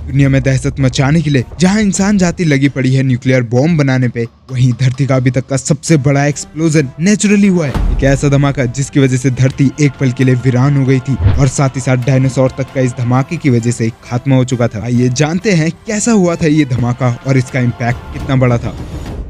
दुनिया में दहशत मचाने के लिए जहां इंसान जाति लगी पड़ी है न्यूक्लियर बॉम्ब बनाने पे, वहीं धरती का अभी तक का सबसे बड़ा एक्सप्लोजन नेचुरली हुआ है। एक ऐसा धमाका जिसकी वजह से धरती एक पल के लिए वीरान हो गई थी और साथ ही साथ डायनासोर तक का इस धमाके की वजह से खात्मा हो चुका था। आइए जानते हैं कैसा हुआ था ये धमाका और इसका इम्पैक्ट कितना बड़ा था।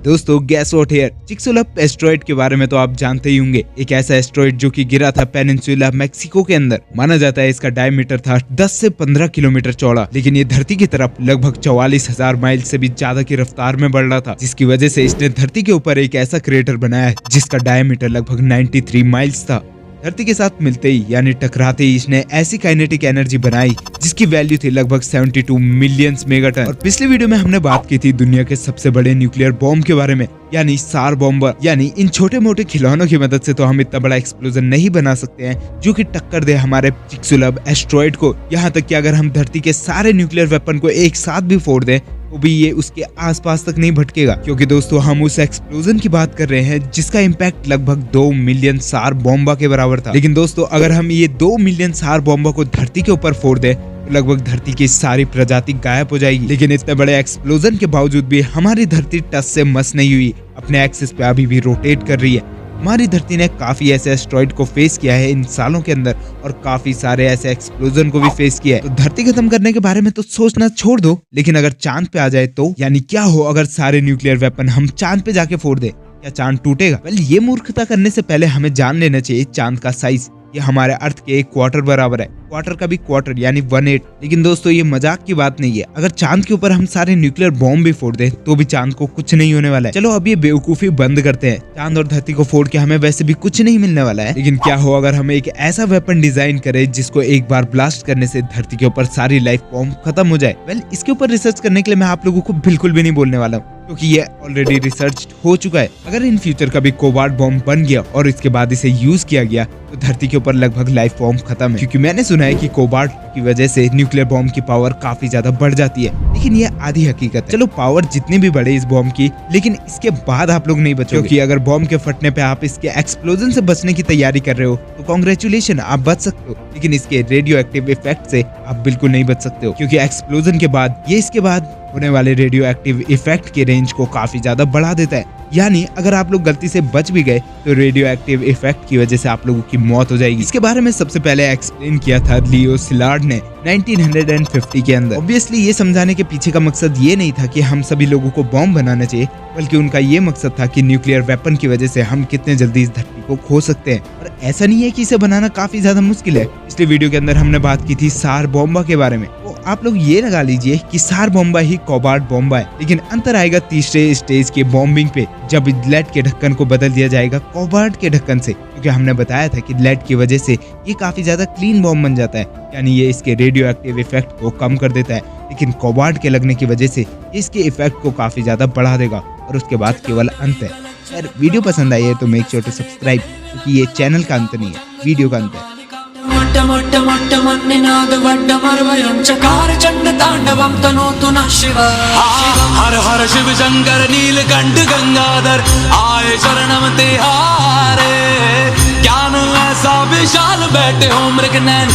दोस्तों, गेस व्हाट हियर, चिक्सुलप एस्ट्रॉइड के बारे में तो आप जानते ही होंगे। एक ऐसा एस्ट्रॉइड जो कि गिरा था पेनिनसुला मैक्सिको के अंदर। माना जाता है इसका डायमीटर था 10 से 15 किलोमीटर चौड़ा, लेकिन ये धरती की तरफ लगभग 44,000 माइल से भी ज्यादा की रफ्तार में बढ़ रहा था, जिसकी वजह से इसने धरती के ऊपर एक ऐसा क्रेटर बनाया जिसका डायमीटर लगभग 93 माइल्स था। धरती के साथ मिलते ही यानी टकराते ही इसने ऐसी काइनेटिक एनर्जी बनाई जिसकी वैल्यू थी लगभग 72 मिलियन मेगाटन। और पिछले वीडियो में हमने बात की थी दुनिया के सबसे बड़े न्यूक्लियर बॉम्ब के बारे में, यानी सार बॉम्बर। यानी इन छोटे मोटे खिलौनों की मदद से तो हम इतना बड़ा एक्सप्लोजन नहीं बना सकते हैं जो कि टक्कर दे हमारे चिक्सुलप एस्ट्रॉइड को। यहाँ तक कि अगर हम धरती के सारे न्यूक्लियर वेपन को एक साथ भी फोड़ दें तो भी ये उसके आसपास तक नहीं भटकेगा, क्योंकि दोस्तों हम उस एक्सप्लोजन की बात कर रहे हैं जिसका इम्पैक्ट लगभग 2 मिलियन सार बॉम्बा के बराबर था। लेकिन दोस्तों, अगर हम ये 2 मिलियन सार बॉम्बा को धरती के ऊपर फोड़ दें तो लगभग धरती की सारी प्रजाति गायब हो जाएगी। लेकिन इतने बड़े एक्सप्लोजन के बावजूद भी हमारी धरती टस से मस नहीं हुई, अपने एक्सिस पे अभी भी रोटेट कर रही है। हमारी धरती ने काफी ऐसे एस्ट्रॉइड को फेस किया है इन सालों के अंदर और काफी सारे ऐसे एक्सप्लोजन को भी फेस किया है। तो धरती खत्म करने के बारे में तो सोचना छोड़ दो, लेकिन अगर चांद पे आ जाए तो, यानी क्या हो अगर सारे न्यूक्लियर वेपन हम चांद पे जाके फोड़ दे, क्या चांद टूटेगा? वेल, ये मूर्खता करने से पहले हमें जान लेना चाहिए चांद का साइज। ये हमारे अर्थ के 1 क्वार्टर बराबर है, क्वार्टर का भी क्वार्टर यानी 1/8। लेकिन दोस्तों, ये मजाक की बात नहीं है। अगर चांद के ऊपर हम सारे न्यूक्लियर बॉम्ब भी फोड़ दें तो भी चांद को कुछ नहीं होने वाला है। चलो अब ये बेवकूफी बंद करते हैं। चांद और धरती को फोड़ के हमें वैसे भी कुछ नहीं मिलने वाला है, लेकिन क्या हो अगर हम एक ऐसा वेपन डिजाइन करें जिसको एक बार ब्लास्ट करने से धरती के ऊपर सारी लाइफ फॉर्म खत्म हो जाए। वेल, इसके ऊपर रिसर्च करने के लिए मैं आप लोगों को बिल्कुल भी नहीं बोलने वाला हूँ, क्योंकि ये ऑलरेडी रिसर्च हो चुका है। अगर इन फ्यूचर कभी कोबाल्ट बॉम्ब बन गया और इसके बाद इसे यूज किया गया तो धरती के ऊपर लगभग लाइफ फॉर्म खत्म है, क्योंकि मैंने सुना है कि कोबाल्ट की वजह से न्यूक्लियर बॉम्ब की पावर काफी ज्यादा बढ़ जाती है। लेकिन ये आधी हकीकत है। चलो पावर जितनी भी बढ़े इस बॉम्ब की, लेकिन इसके बाद आप लोग नहीं बचोगे, क्योंकि अगर बॉम्ब के फटने पे आप इसके एक्सप्लोजन से बचने की तैयारी कर रहे हो तो कांग्रेचुलेशन, आप बच सकते हो। लेकिन इसके रेडियो एक्टिव इफेक्ट से आप बिल्कुल नहीं बच सकते हो, क्योंकि एक्सप्लोजन के बाद ये इसके बाद होने वाले रेडियो एक्टिव इफेक्ट के रेंज को काफी ज्यादा बढ़ा देता है। यानी अगर आप लोग गलती से बच भी गए तो रेडियो एक्टिव इफेक्ट की वजह से आप लोगों की मौत हो जाएगी। इसके बारे में सबसे पहले एक्सप्लेन किया था लियो सिलार्ड ने 1950 के अंदर। ऑब्वियसली ये समझाने के पीछे का मकसद ये नहीं था कि हम सभी लोगों को बॉम्ब बनाना चाहिए, बल्कि उनका ये मकसद था कि न्यूक्लियर वेपन की वजह से हम कितने जल्दी इस धरती को खो सकते हैं। और ऐसा नहीं है कि इसे बनाना काफी ज्यादा मुश्किल है। पिछले वीडियो के अंदर हमने बात की थी सार बॉम्बा के बारे में। तो आप लोग ये लगा लीजिए कि सार बॉम्बा ही कोबाल्ट बॉम्बा है, लेकिन अंतर आएगा तीसरे स्टेज के बॉम्बिंग पे, जब लेड के ढक्कन को बदल दिया जाएगा कोबाल्ट के ढक्कन से। क्योंकि हमने बताया था कि लेड की वजह से ये काफी ज्यादा क्लीन बॉम्ब बन जाता है, यानी ये इसके रेडियो एक्टिव इफेक्ट को कम कर देता है। लेकिन कोबाल्ट के लगने की वजह से ये इसके इफेक्ट को काफी ज्यादा बढ़ा देगा और उसके बाद केवल अंत है। अगर वीडियो पसंद आई है तो मेक श्योर टू सब्सक्राइब, क्योंकि ये चैनल का अंत नहीं है, वीडियो का अंत है। हर हर शिव शंकर नीलकंठ गंगाधर आए शरणम तिहारे, ज्ञान ऐसा विशाल बैठे हो मृग नैन।